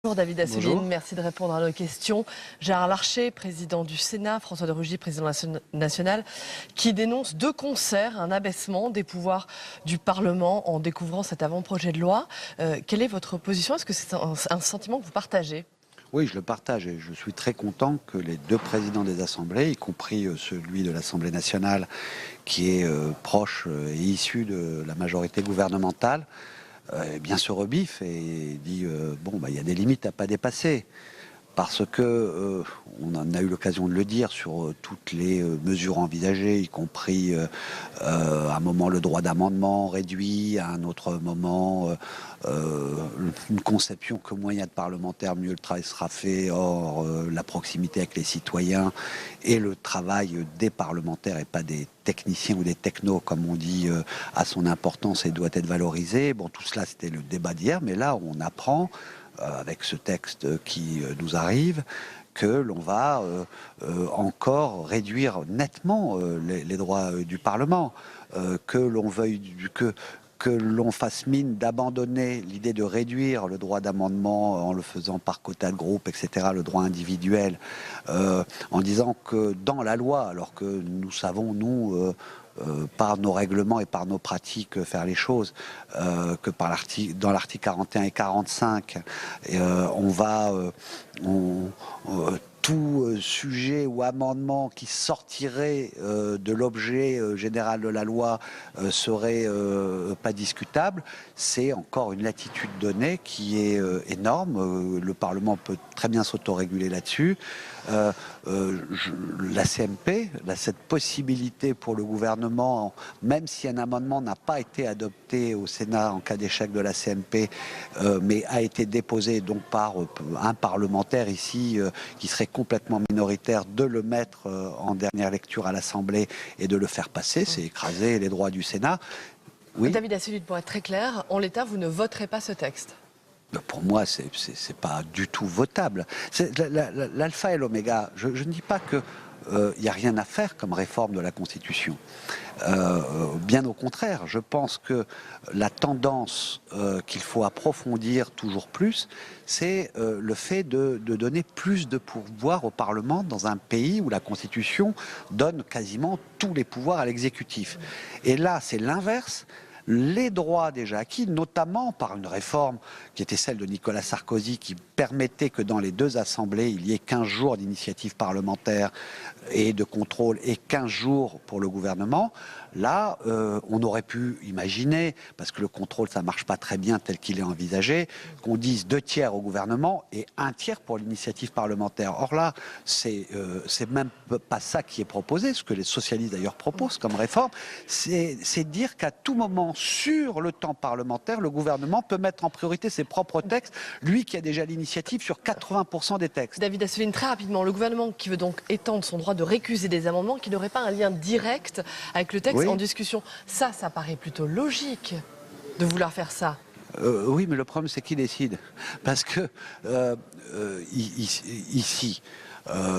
Bonjour David Assouline, Bonjour. merci de répondre à nos questions. Gérard Larcher, président du Sénat, François de Rugy, président national, qui dénonce de concert un abaissement des pouvoirs du Parlement en découvrant cet avant-projet de loi. Quelle est votre position? Est-ce que c'est un sentiment que vous partagez? Oui, je le partage et je suis très content que les deux présidents des assemblées, y compris celui de l'Assemblée nationale qui est proche et issu de la majorité gouvernementale, eh bien se rebiffe et dit bon, il y a des limites à pas dépasser. Parce que, on en a eu l'occasion de le dire sur toutes les mesures envisagées, y compris à un moment le droit d'amendement réduit, à un autre moment une conception que moins il y a de parlementaires, mieux le travail sera fait. Or, la proximité avec les citoyens et le travail des parlementaires et pas des techniciens ou des technos, comme on dit, a son importance et doit être valorisé. Bon, tout cela, c'était le débat d'hier, mais là, on apprend avec ce texte qui nous arrive, que l'on va encore réduire nettement les droits du Parlement, que l'on veuille que l'on fasse mine d'abandonner l'idée de réduire le droit d'amendement en le faisant par quota de groupe, etc., le droit individuel, en disant que dans la loi, alors que nous savons, nous, par nos règlements et par nos pratiques faire les choses, que dans l'article 41 et 45, on va tout sujet ou amendement qui sortirait de l'objet général de la loi serait pas discutable. C'est encore une latitude donnée qui est énorme. Le Parlement peut très bien s'autoréguler là-dessus. La CMP, cette possibilité pour le gouvernement, même si un amendement n'a pas été adopté au Sénat en cas d'échec de la CMP, mais a été déposé donc par un parlementaire ici qui serait complètement minoritaire, de le mettre en dernière lecture à l'Assemblée et de le faire passer, c'est écraser les droits du Sénat. Oui. David Assouline, pour être très clair, en l'état, vous ne voterez pas ce texte? Pour moi, c'est pas du tout votable. L'alpha et l'oméga. Je ne dis pas que il n'y a rien à faire comme réforme de la Constitution. Bien au contraire, je pense que la tendance qu'il faut approfondir toujours plus, c'est le fait de donner plus de pouvoir au Parlement dans un pays où la Constitution donne quasiment tous les pouvoirs à l'exécutif. Et là, c'est l'inverse. Les droits déjà acquis, notamment par une réforme qui était celle de Nicolas Sarkozy, qui permettait que dans les deux assemblées, il y ait 15 jours d'initiative parlementaire et de contrôle et 15 jours pour le gouvernement. Là, on aurait pu imaginer, parce que le contrôle, ça marche pas très bien tel qu'il est envisagé, qu'on dise 2 tiers au gouvernement et 1 tiers pour l'initiative parlementaire. Or là, c'est même pas ça qui est proposé, ce que les socialistes d'ailleurs proposent comme réforme, c'est dire qu'à tout moment, sur le temps parlementaire, le gouvernement peut mettre en priorité ses propres textes, lui qui a déjà l'initiative sur 80% des textes. David Assouline, très rapidement, le gouvernement qui veut donc étendre son droit de récuser des amendements qui n'auraient pas un lien direct avec le texte en discussion. Ça paraît plutôt logique de vouloir faire ça. Oui, mais le problème, c'est qui décide. Parce que ici,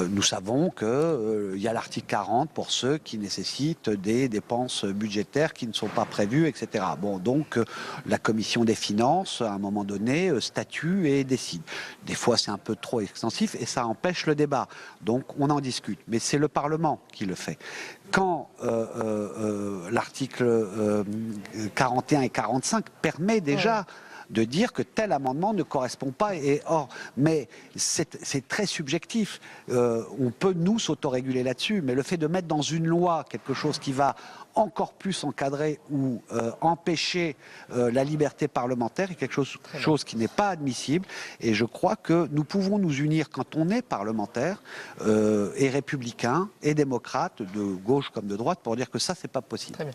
nous savons qu'il y a l'article 40 pour ceux qui nécessitent des dépenses budgétaires qui ne sont pas prévues, etc. Bon, donc la commission des finances, à un moment donné, statue et décide. Des fois, c'est un peu trop extensif et ça empêche le débat. Donc, on en discute. Mais c'est le Parlement qui le fait. Quand l'article 41 et 45 permet déjà de dire que tel amendement ne correspond pas. Mais c'est très subjectif. On peut, nous, s'autoréguler là-dessus, mais le fait de mettre dans une loi quelque chose qui va encore plus encadrer ou empêcher la liberté parlementaire est quelque chose qui n'est pas admissible. Et je crois que nous pouvons nous unir quand on est parlementaire et républicain et démocrate, de gauche comme de droite, pour dire que ça, c'est pas possible. Très bien.